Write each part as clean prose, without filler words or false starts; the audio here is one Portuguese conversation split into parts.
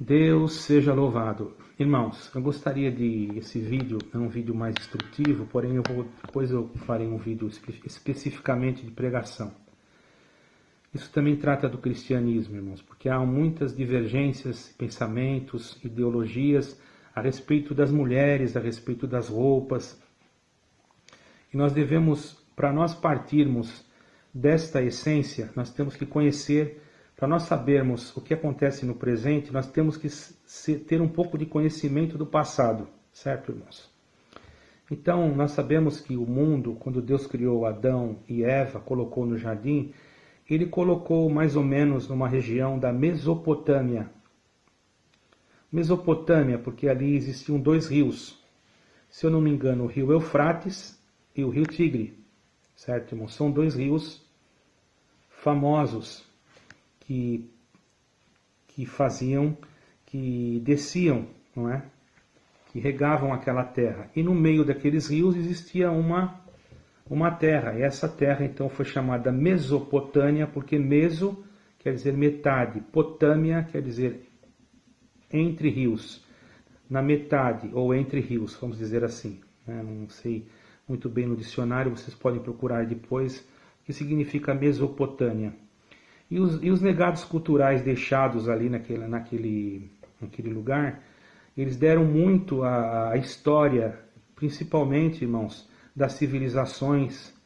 Deus seja louvado. Irmãos, eu gostaria esse vídeo é um vídeo mais instrutivo, porém depois eu farei um vídeo especificamente de pregação. Isso também trata do cristianismo, irmãos, porque há muitas divergências, pensamentos, ideologias a respeito das mulheres, a respeito das roupas. E nós devemos, para nós partirmos desta essência, nós temos que conhecer. Para nós sabermos o que acontece no presente, nós temos que ter um pouco de conhecimento do passado, certo, irmãos? Então, nós sabemos que o mundo, quando Deus criou Adão e Eva, colocou no jardim, ele colocou mais ou menos numa região da Mesopotâmia. Mesopotâmia, porque ali existiam dois rios. Se eu não me engano, o rio Eufrates e o rio Tigre, certo, irmãos? São dois rios famosos que desciam, não é? Que regavam aquela terra. E no meio daqueles rios existia uma terra. E essa terra então foi chamada Mesopotâmia, porque meso quer dizer metade, potâmia quer dizer entre rios. Na metade, ou entre rios, vamos dizer assim. Não sei muito bem no dicionário, vocês podem procurar depois o que significa Mesopotâmia. E os legados culturais deixados ali naquele lugar, eles deram muito à história, principalmente, irmãos, das civilizações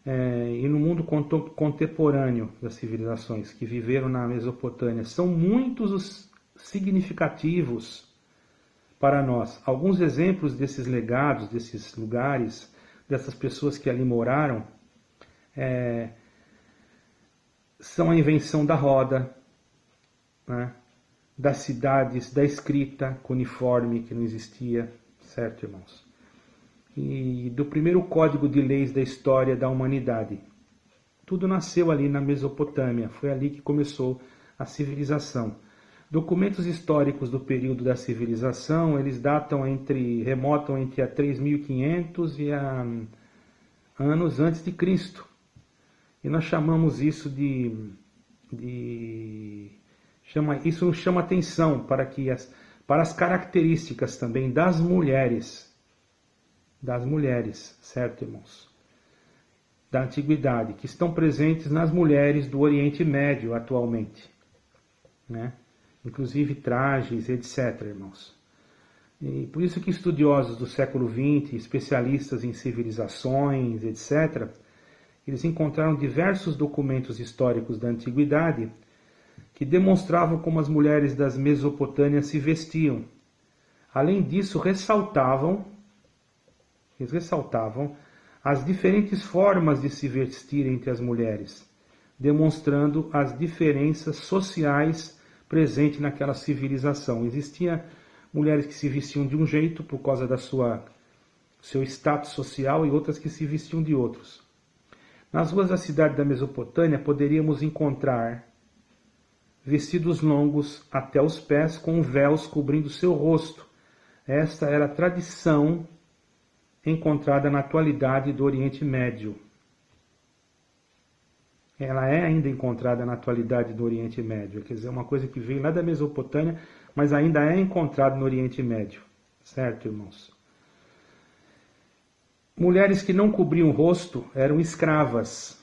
e no mundo contemporâneo das civilizações que viveram na Mesopotâmia. São muitos os significativos para nós. Alguns exemplos desses legados, desses lugares, dessas pessoas que ali moraram, são a invenção da roda, né? Das cidades, da escrita cuneiforme que não existia, certo, irmãos? E do primeiro código de leis da história da humanidade. Tudo nasceu ali na Mesopotâmia, foi ali que começou a civilização. Documentos históricos do período da civilização, eles remontam entre a 3.500 e a anos antes de Cristo. E nós chamamos isso isso nos chama atenção para as características também das mulheres, certo, irmãos? Da antiguidade, que estão presentes nas mulheres do Oriente Médio atualmente, né? Inclusive trajes, etc., irmãos. E por isso que estudiosos do século XX, especialistas em civilizações, etc., eles encontraram diversos documentos históricos da antiguidade que demonstravam como as mulheres das Mesopotâmias se vestiam. Além disso, eles ressaltavam as diferentes formas de se vestir entre as mulheres, demonstrando as diferenças sociais presentes naquela civilização. Existiam mulheres que se vestiam de um jeito por causa da seu status social e outras que se vestiam de outros. Nas ruas da cidade da Mesopotâmia poderíamos encontrar vestidos longos até os pés com véus cobrindo seu rosto. Esta era a tradição encontrada na atualidade do Oriente Médio. Ela é ainda encontrada na atualidade do Oriente Médio, quer dizer, uma coisa que veio lá da Mesopotâmia, mas ainda é encontrada no Oriente Médio. Certo, irmãos? Mulheres que não cobriam o rosto eram escravas.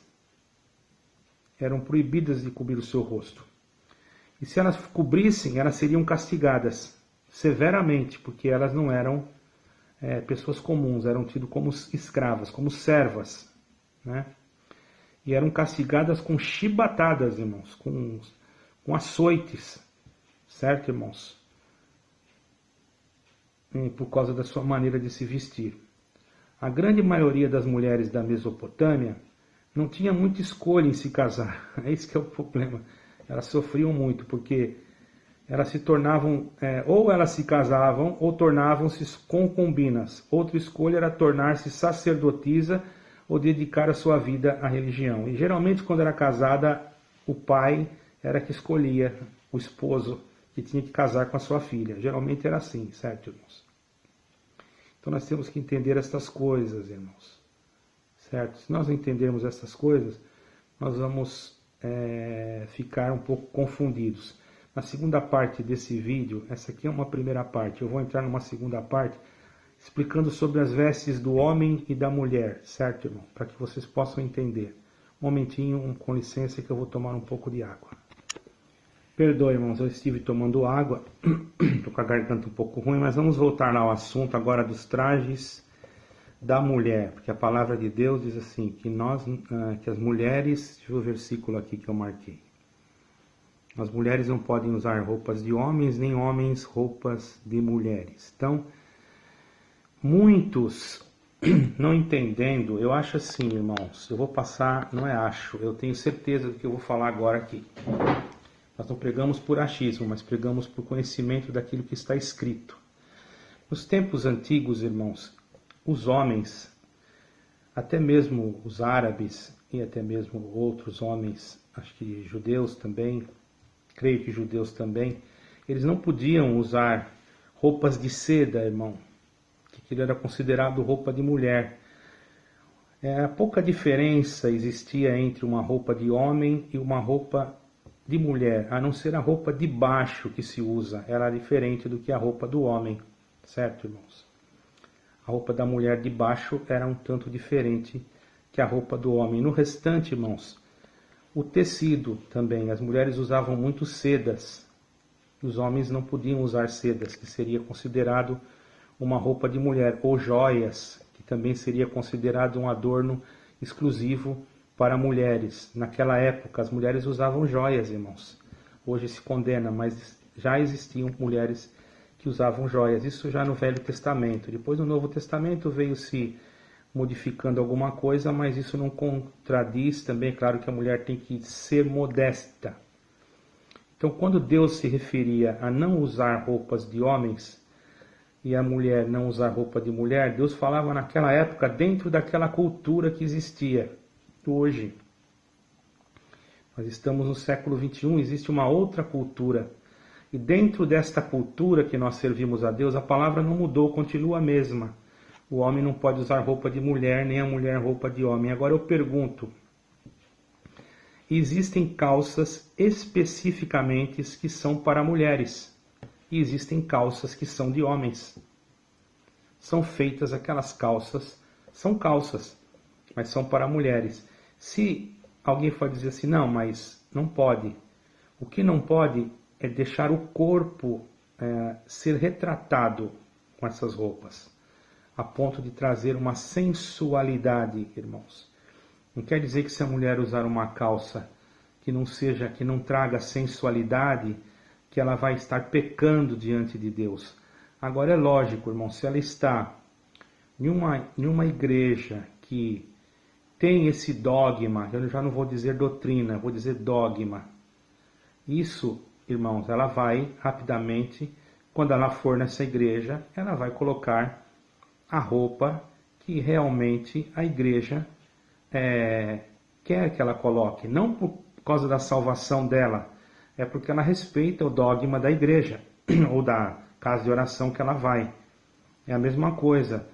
Eram proibidas de cobrir o seu rosto. E se elas cobrissem, elas seriam castigadas severamente, porque elas não eram pessoas comuns, eram tidas como escravas, como servas, né? E eram castigadas com chibatadas, irmãos, com açoites, certo, irmãos? Por causa da sua maneira de se vestir. A grande maioria das mulheres da Mesopotâmia não tinha muita escolha em se casar. É isso que é o problema. Elas sofriam muito, porque elas se tornavam, ou elas se casavam, ou tornavam-se concubinas. Outra escolha era tornar-se sacerdotisa ou dedicar a sua vida à religião. E geralmente, quando era casada, o pai era que escolhia o esposo que tinha que casar com a sua filha. Geralmente era assim, certo, irmãos? Então nós temos que entender estas coisas, irmãos. Certo? Se nós não entendermos essas coisas, nós vamos ficar um pouco confundidos. na segunda parte desse vídeo, essa aqui é uma primeira parte, eu vou entrar numa segunda parte, explicando sobre as vestes do homem e da mulher, certo, irmão? Para que vocês possam entender. Um momentinho, com licença, que eu vou tomar um pouco de água. Perdoe, irmãos, eu estive tomando água, estou com a garganta um pouco ruim, mas vamos voltar lá ao assunto agora dos trajes da mulher, porque a palavra de Deus diz assim, que as mulheres, deixa eu ver o versículo aqui que eu marquei, as mulheres não podem usar roupas de homens, nem homens roupas de mulheres. Então, muitos não entendendo, eu acho assim, irmãos, eu vou passar, não é acho, eu tenho certeza do que eu vou falar agora aqui. Nós não pregamos por achismo, mas pregamos por conhecimento daquilo que está escrito. Nos tempos antigos, irmãos, os homens, até mesmo os árabes e até mesmo outros homens, acho que judeus também, creio que judeus também, eles não podiam usar roupas de seda, irmão, que aquilo era considerado roupa de mulher. Pouca diferença existia entre uma roupa de homem e uma roupa de mulher, a não ser a roupa de baixo que se usa, era diferente do que a roupa do homem, certo, irmãos? A roupa da mulher de baixo era um tanto diferente que a roupa do homem. No restante, irmãos, o tecido também, as mulheres usavam muito sedas, os homens não podiam usar sedas, que seria considerado uma roupa de mulher, ou joias, que também seria considerado um adorno exclusivo para mulheres. Naquela época, as mulheres usavam joias, irmãos. Hoje se condena, mas já existiam mulheres que usavam joias. Isso já no Velho Testamento. Depois, no Novo Testamento, veio se modificando alguma coisa, mas isso não contradiz também, é claro que a mulher tem que ser modesta. Então, quando Deus se referia a não usar roupas de homens e a mulher não usar roupa de mulher, Deus falava naquela época dentro daquela cultura que existia. Hoje, nós estamos no século XXI, existe uma outra cultura. E dentro desta cultura que nós servimos a Deus, a palavra não mudou, continua a mesma. O homem não pode usar roupa de mulher, nem a mulher roupa de homem. Agora eu pergunto, existem calças especificamente que são para mulheres. E existem calças que são de homens. São feitas aquelas calças, são calças, mas são para mulheres. Se alguém for dizer assim, não, mas não pode. O que não pode é deixar o corpo ser retratado com essas roupas, a ponto de trazer uma sensualidade, irmãos. Não quer dizer que se a mulher usar uma calça que não traga sensualidade, que ela vai estar pecando diante de Deus. Agora é lógico, irmão, se ela está em uma igreja que tem esse dogma, eu já não vou dizer doutrina, vou dizer dogma. Isso, irmãos, ela vai rapidamente, quando ela for nessa igreja, ela vai colocar a roupa que realmente a igreja quer que ela coloque. Não por causa da salvação dela, é porque ela respeita o dogma da igreja, ou da casa de oração que ela vai. É a mesma coisa.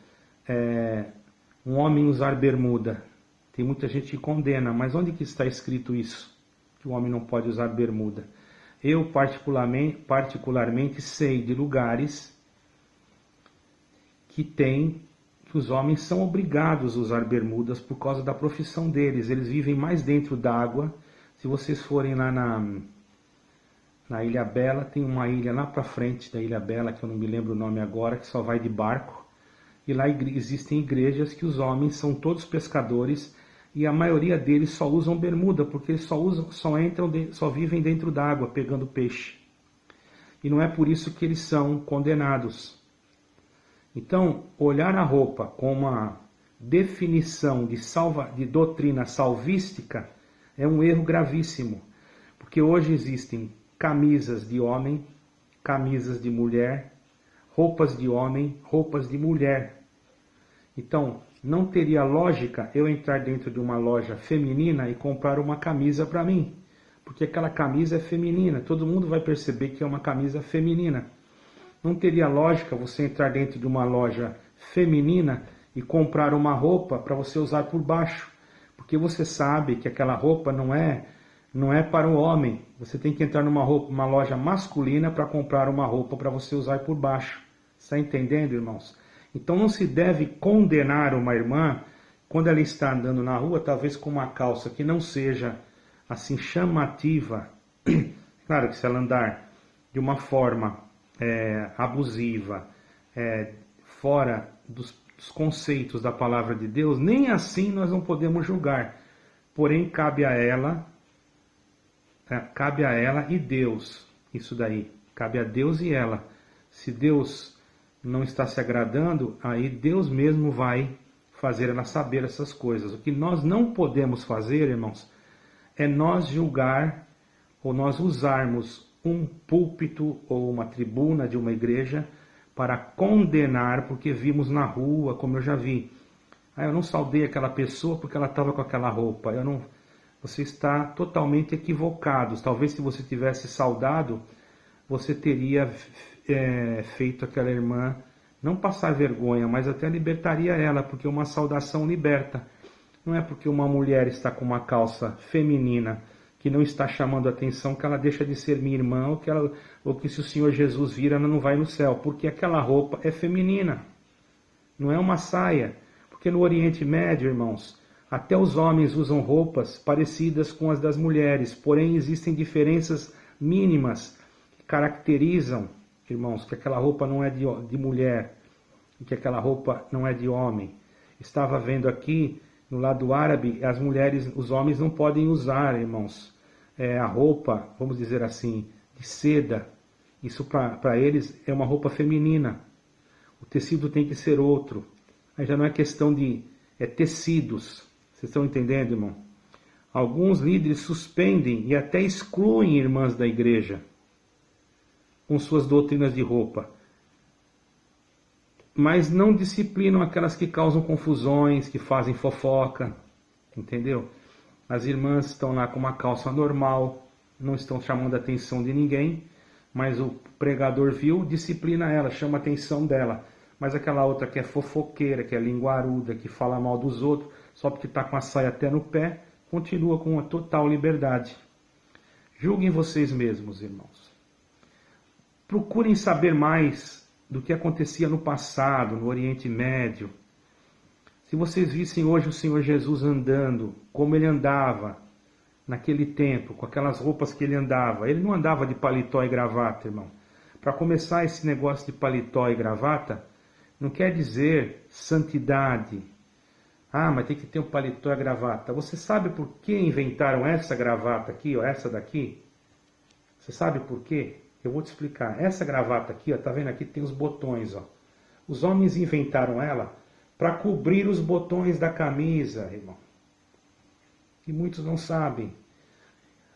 Um homem usar bermuda. Tem muita gente que condena, mas onde que está escrito isso? Que o homem não pode usar bermuda. Eu particularmente sei de lugares que os homens são obrigados a usar bermudas por causa da profissão deles. Eles vivem mais dentro d'água. Se vocês forem lá na Ilha Bela, tem uma ilha lá para frente da Ilha Bela, que eu não me lembro o nome agora, que só vai de barco. E lá existem igrejas que os homens são todos pescadores e a maioria deles só usam bermuda, porque eles só vivem dentro d'água pegando peixe. E não é por isso que eles são condenados. Então, olhar a roupa com uma definição de doutrina salvística é um erro gravíssimo. Porque hoje existem camisas de homem, camisas de mulher, roupas de homem, roupas de mulher. Então, não teria lógica eu entrar dentro de uma loja feminina e comprar uma camisa para mim. Porque aquela camisa é feminina, todo mundo vai perceber que é uma camisa feminina. Não teria lógica você entrar dentro de uma loja feminina e comprar uma roupa para você usar por baixo. Porque você sabe que aquela roupa não é não é para o homem. Você tem que entrar uma loja masculina para comprar uma roupa para você usar por baixo. Está entendendo, irmãos? Então não se deve condenar uma irmã quando ela está andando na rua, talvez com uma calça que não seja assim chamativa. Claro que se ela andar de uma forma abusiva, fora dos conceitos da palavra de Deus, nem assim nós não podemos julgar. Porém, cabe a ela e Deus, isso daí, cabe a Deus e ela. Se Deus não está se agradando, aí Deus mesmo vai fazer ela saber essas coisas. O que nós não podemos fazer, irmãos, é nós julgar ou nós usarmos um púlpito ou uma tribuna de uma igreja para condenar porque vimos na rua, como eu já vi. Eu não saudei aquela pessoa porque ela estava com aquela roupa. Você está totalmente equivocado. Talvez se você tivesse saudado, você teria feito aquela irmã não passar vergonha, mas até libertaria ela, porque uma saudação liberta. Não é porque uma mulher está com uma calça feminina que não está chamando a atenção que ela deixa de ser minha irmã, ou que se o Senhor Jesus vir, ela não vai no céu, porque aquela roupa é feminina, não é uma saia. Porque no Oriente Médio, irmãos, até os homens usam roupas parecidas com as das mulheres, porém existem diferenças mínimas que caracterizam, irmãos, que aquela roupa não é de mulher e que aquela roupa não é de homem. Estava vendo aqui, no lado árabe, as mulheres, os homens não podem usar, irmãos, a roupa, vamos dizer assim, de seda. Isso para eles é uma roupa feminina. O tecido tem que ser outro. Aí já não é questão de tecidos. Vocês estão entendendo, irmão? Alguns líderes suspendem e até excluem irmãs da igreja com suas doutrinas de roupa. Mas não disciplinam aquelas que causam confusões, que fazem fofoca. Entendeu? As irmãs estão lá com uma calça normal, não estão chamando a atenção de ninguém, mas o pregador viu, disciplina ela, chama a atenção dela. Mas aquela outra que é fofoqueira, que é linguaruda, que fala mal dos outros, só porque está com a saia até no pé, continua com uma total liberdade. Julguem vocês mesmos, irmãos. Procurem saber mais do que acontecia no passado, no Oriente Médio. Se vocês vissem hoje o Senhor Jesus andando, como ele andava naquele tempo, com aquelas roupas que ele andava, ele não andava de paletó e gravata, irmão. Para começar, esse negócio de paletó e gravata não quer dizer santidade. Mas tem que ter um paletó e gravata. Você sabe por que inventaram essa gravata aqui, ou essa daqui? Você sabe por quê? Eu vou te explicar. Essa gravata aqui, ó, tá vendo aqui? Tem os botões, ó. Os homens inventaram ela para cobrir os botões da camisa, irmão. E muitos não sabem.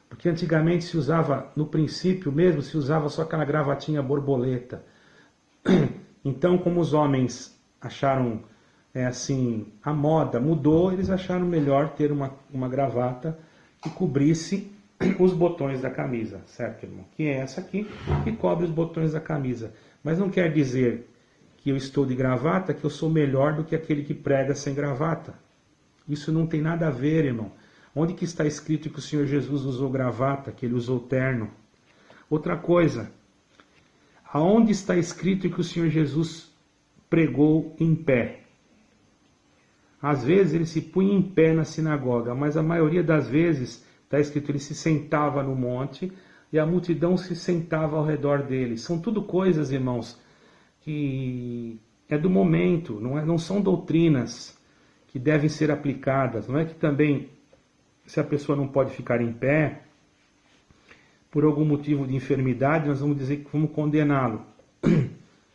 Porque antigamente se usava, no princípio mesmo, se usava só aquela gravatinha borboleta. Então, como os homens acharam, a moda mudou, eles acharam melhor ter uma gravata que cobrisse os botões da camisa, certo, irmão? Que é essa aqui, que cobre os botões da camisa. Mas não quer dizer que eu estou de gravata, que eu sou melhor do que aquele que prega sem gravata. Isso não tem nada a ver, irmão. Onde que está escrito que o Senhor Jesus usou gravata, que ele usou terno? Outra coisa, aonde está escrito que o Senhor Jesus pregou em pé? Às vezes ele se punha em pé na sinagoga, mas a maioria das vezes está escrito ele se sentava no monte e a multidão se sentava ao redor dele. São tudo coisas, irmãos, que é do momento, não são doutrinas que devem ser aplicadas. Não é que também, se a pessoa não pode ficar em pé, por algum motivo de enfermidade, nós vamos dizer que vamos condená-lo.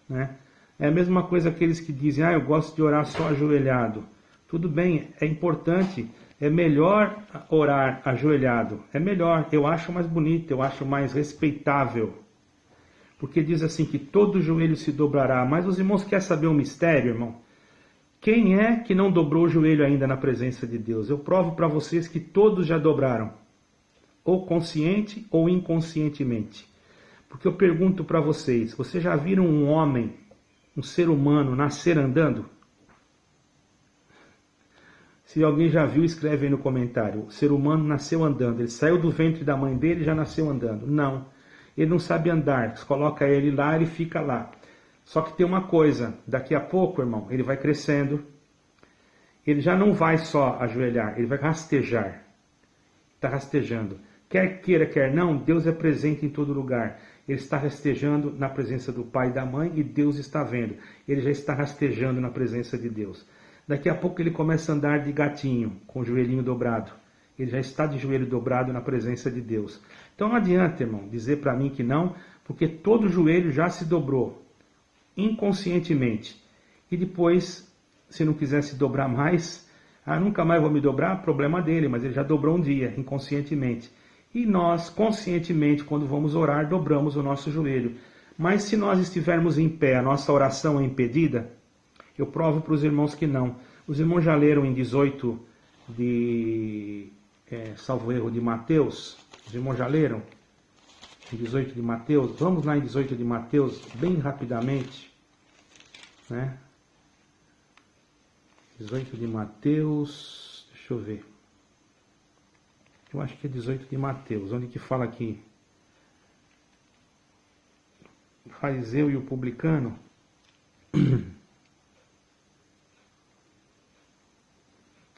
Né? É a mesma coisa aqueles que dizem, eu gosto de orar só ajoelhado. Tudo bem, é importante, é melhor orar ajoelhado. É melhor, eu acho mais bonito, eu acho mais respeitável. Porque diz assim que todo joelho se dobrará. Mas os irmãos querem saber um mistério, irmão? Quem é que não dobrou o joelho ainda na presença de Deus? Eu provo para vocês que todos já dobraram. Ou consciente ou inconscientemente. Porque eu pergunto para vocês, vocês já viram um homem, um ser humano, nascer andando? Se alguém já viu, escreve aí no comentário. O ser humano nasceu andando. Ele saiu do ventre da mãe dele e já nasceu andando. Não. Ele não sabe andar. Você coloca ele lá, ele fica lá. Só que tem uma coisa. Daqui a pouco, irmão, ele vai crescendo. Ele já não vai só ajoelhar. Ele vai rastejar. Está rastejando. Quer queira, quer não, Deus é presente em todo lugar. Ele está rastejando na presença do pai e da mãe e Deus está vendo. Ele já está rastejando na presença de Deus. Daqui a pouco ele começa a andar de gatinho, com o joelhinho dobrado. Ele já está de joelho dobrado na presença de Deus. Então não adianta, irmão, dizer para mim que não, porque todo joelho já se dobrou, inconscientemente. E depois, se não quiser se dobrar mais, nunca mais vou me dobrar, problema dele, mas ele já dobrou um dia, inconscientemente. E nós, conscientemente, quando vamos orar, dobramos o nosso joelho. Mas se nós estivermos em pé, a nossa oração é impedida, eu provo para os irmãos que não. Os irmãos já leram em 18 salvo erro, de Mateus? Os irmãos já leram? Em 18 de Mateus? Vamos lá em 18 de Mateus, bem rapidamente. Né? 18 de Mateus, deixa eu ver. Eu acho que é 18 de Mateus, onde que fala aqui? O fariseu e o publicano.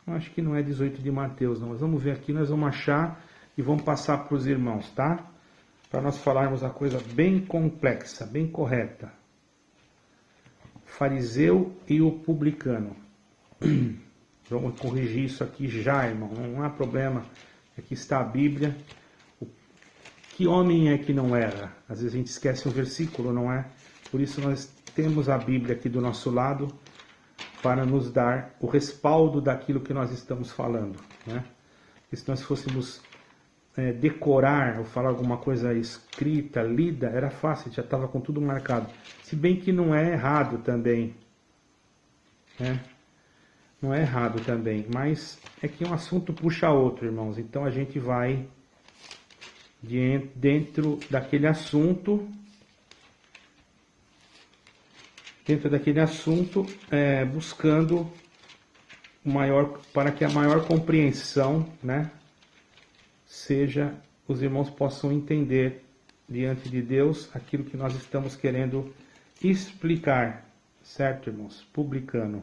Acho que não é 18 de Mateus, não. Mas vamos ver aqui, nós vamos achar e vamos passar para os irmãos, tá? Para nós falarmos a coisa bem complexa, bem correta. O fariseu e o publicano. Vamos corrigir isso aqui já, irmão. Não há problema. Aqui está a Bíblia. Que homem é que não erra? Às vezes a gente esquece um versículo, não é? Por isso nós temos a Bíblia aqui do nosso lado, para nos dar o respaldo daquilo que nós estamos falando. Né? E se nós fôssemos decorar ou falar alguma coisa escrita, lida, era fácil, já estava com tudo marcado. Se bem que não é errado também. Né? Não é errado também, mas é que um assunto puxa outro, irmãos. Então a gente vai dentro daquele assunto... buscando para que a maior compreensão, né, seja, os irmãos possam entender diante de Deus aquilo que nós estamos querendo explicar, certo, irmãos? Publicano.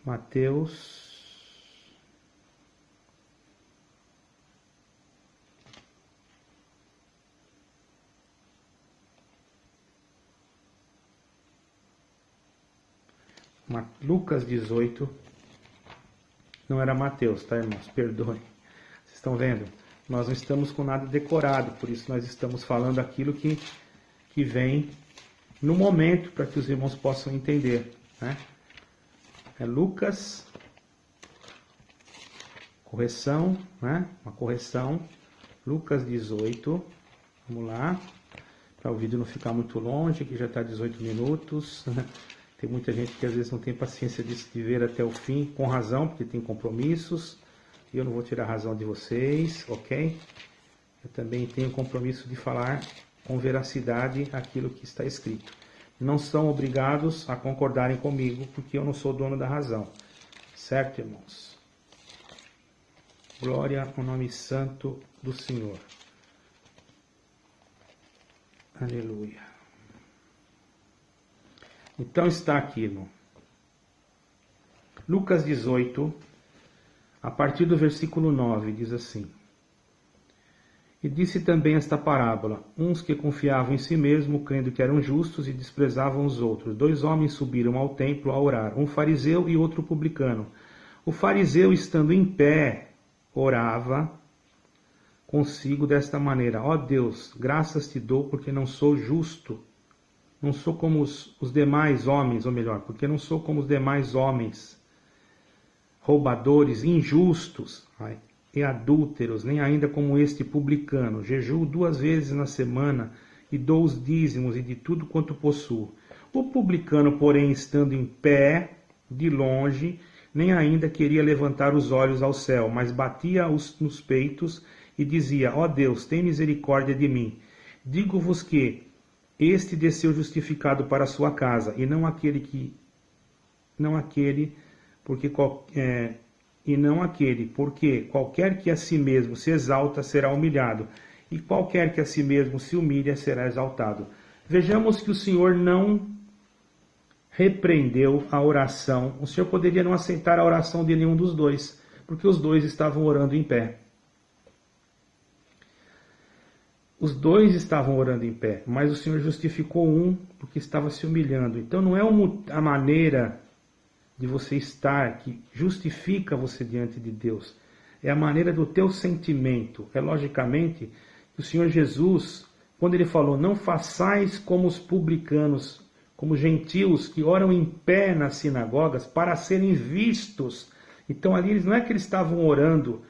Mateus... Lucas 18, não era Mateus, tá, irmãos? Perdoem. Vocês estão vendo? Nós não estamos com nada decorado, por isso nós estamos falando aquilo que vem no momento, para que os irmãos possam entender. Né? É Lucas, correção, né? Uma correção, Lucas 18, vamos lá, para o vídeo não ficar muito longe, que já está 18 minutos. Tem muita gente que às vezes não tem paciência de ver até o fim, com razão, porque tem compromissos. E eu não vou tirar a razão de vocês, ok? Eu também tenho compromisso de falar com veracidade aquilo que está escrito. Não são obrigados a concordarem comigo, porque eu não sou dono da razão. Certo, irmãos? Glória ao nome santo do Senhor. Aleluia. Então está aqui, irmão. Lucas 18, a partir do versículo 9, diz assim: E disse também esta parábola: uns que confiavam em si mesmo, crendo que eram justos, e desprezavam os outros. 2 homens subiram ao templo a orar, um fariseu e outro publicano. O fariseu, estando em pé, orava consigo desta maneira: Ó Deus, graças te dou, porque não sou justo. Não sou como os demais homens, ou melhor, porque não sou como os demais homens, roubadores, injustos e adúlteros, nem ainda como este publicano. Jejuo 2 vezes na semana e dou os dízimos e de tudo quanto possuo. O publicano, porém, estando em pé, de longe, nem ainda queria levantar os olhos ao céu, mas batia nos peitos e dizia: ó Deus, tem misericórdia de mim. Digo-vos que este desceu justificado para a sua casa, e não aquele, porque qualquer que a si mesmo se exalta será humilhado, e qualquer que a si mesmo se humilha será exaltado. Vejamos que o Senhor não repreendeu a oração. O Senhor poderia não aceitar a oração de nenhum dos dois, porque os dois estavam orando em pé. Os dois estavam orando em pé, mas o Senhor justificou um porque estava se humilhando. Então não é a maneira de você estar que justifica você diante de Deus. É a maneira do teu sentimento. É logicamente que o Senhor Jesus, quando ele falou: não façais como os publicanos, como gentios que oram em pé nas sinagogas para serem vistos. Então ali não é que eles estavam orando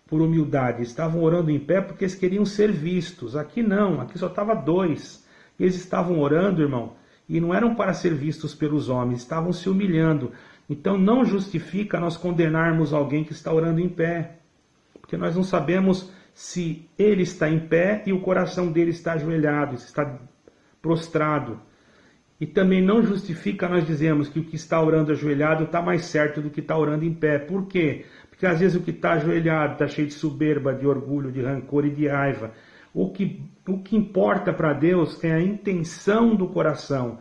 por humildade, estavam orando em pé porque eles queriam ser vistos. Aqui não, aqui só estava dois. Eles estavam orando, irmão, e não eram para ser vistos pelos homens, estavam se humilhando. Então não justifica nós condenarmos alguém que está orando em pé, porque nós não sabemos se ele está em pé e o coração dele está ajoelhado, está prostrado. E também não justifica nós dizermos que o que está orando ajoelhado está mais certo do que está orando em pé. Por quê? Porque às vezes o que está ajoelhado está cheio de soberba, de orgulho, de rancor e de raiva. O que importa para Deus é a intenção do coração.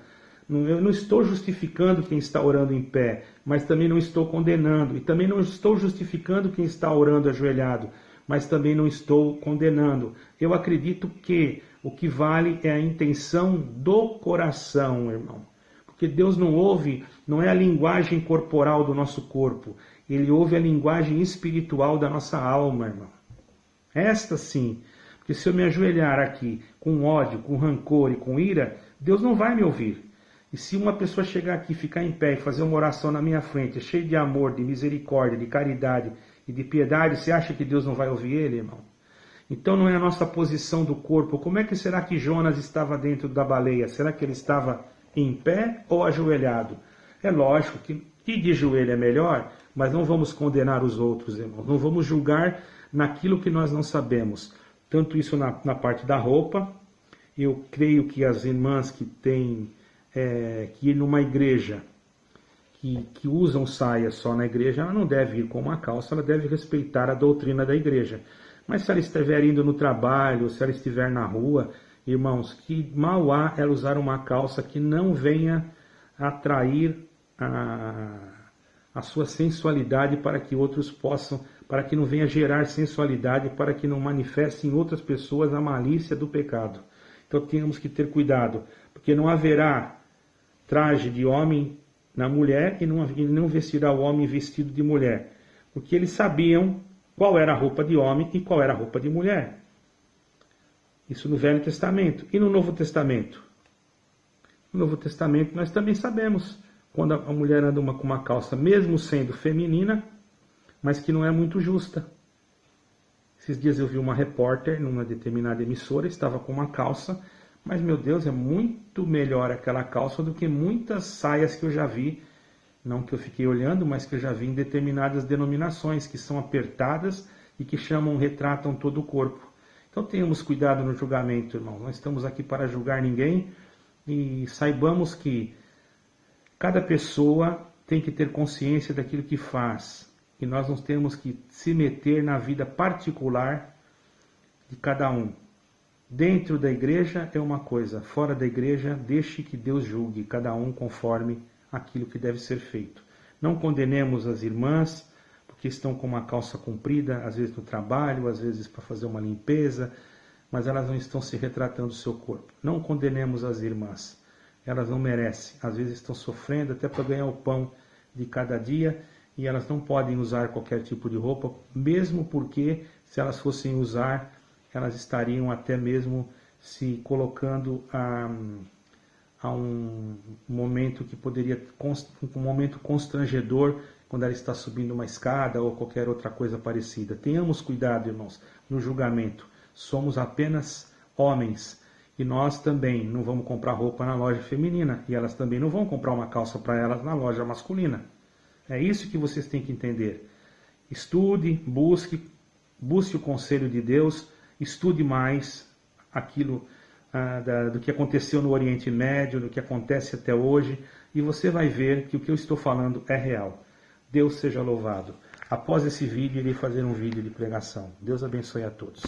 Eu não estou justificando quem está orando em pé, mas também não estou condenando. E também não estou justificando quem está orando ajoelhado, mas também não estou condenando. Eu acredito que o que vale é a intenção do coração, irmão. Porque Deus não é a linguagem corporal do nosso corpo. Ele ouve a linguagem espiritual da nossa alma, irmão. Esta sim. Porque se eu me ajoelhar aqui com ódio, com rancor e com ira, Deus não vai me ouvir. E se uma pessoa chegar aqui, ficar em pé e fazer uma oração na minha frente, cheia de amor, de misericórdia, de caridade e de piedade, você acha que Deus não vai ouvir ele, irmão? Então não é a nossa posição do corpo. Como é que será que Jonas estava dentro da baleia? Será que ele estava em pé ou ajoelhado? É lógico que de joelho é melhor, mas não vamos condenar os outros, irmãos. Não vamos julgar naquilo que nós não sabemos. Tanto isso na parte da roupa. Eu creio que as irmãs que têm que ir numa igreja, que usam saia só na igreja, ela não deve ir com uma calça, ela deve respeitar a doutrina da igreja. Mas se ela estiver indo no trabalho, se ela estiver na rua, irmãos, que mal há ela usar uma calça que não venha atrair a sua sensualidade para que outros possam, para que não venha gerar sensualidade, para que não manifeste em outras pessoas a malícia do pecado. Então temos que ter cuidado, porque não haverá traje de homem na mulher e não vestirá o homem vestido de mulher, porque eles sabiam qual era a roupa de homem e qual era a roupa de mulher. Isso no Velho Testamento. E no Novo Testamento? No Novo Testamento nós também sabemos quando a mulher anda com uma calça, mesmo sendo feminina, mas que não é muito justa. Esses dias eu vi uma repórter numa determinada emissora, estava com uma calça, mas meu Deus, é muito melhor aquela calça do que muitas saias que eu já vi, não que eu fiquei olhando, mas que eu já vi em determinadas denominações, que são apertadas e que retratam todo o corpo. Então tenhamos cuidado no julgamento, irmão. Nós estamos aqui para julgar ninguém e saibamos que cada pessoa tem que ter consciência daquilo que faz. E nós não temos que se meter na vida particular de cada um. Dentro da igreja é uma coisa, fora da igreja, deixe que Deus julgue, cada um conforme aquilo que deve ser feito. Não condenemos as irmãs, porque estão com uma calça comprida, às vezes no trabalho, às vezes para fazer uma limpeza, mas elas não estão se retratando o seu corpo. Não condenemos as irmãs, elas não merecem, às vezes estão sofrendo até para ganhar o pão de cada dia, e elas não podem usar qualquer tipo de roupa, mesmo porque se elas fossem usar, elas estariam até mesmo se colocando a um momento que poderia, um momento constrangedor, quando ela está subindo uma escada ou qualquer outra coisa parecida. Tenhamos cuidado, irmãos, no julgamento. Somos apenas homens e nós também não vamos comprar roupa na loja feminina e elas também não vão comprar uma calça para elas na loja masculina. É isso que vocês têm que entender. Estude, busque busque o conselho de Deus, estude mais aquilo do que aconteceu no Oriente Médio, do que acontece até hoje, e você vai ver que o que eu estou falando é real. Deus seja louvado. Após esse vídeo, irei fazer um vídeo de pregação. Deus abençoe a todos.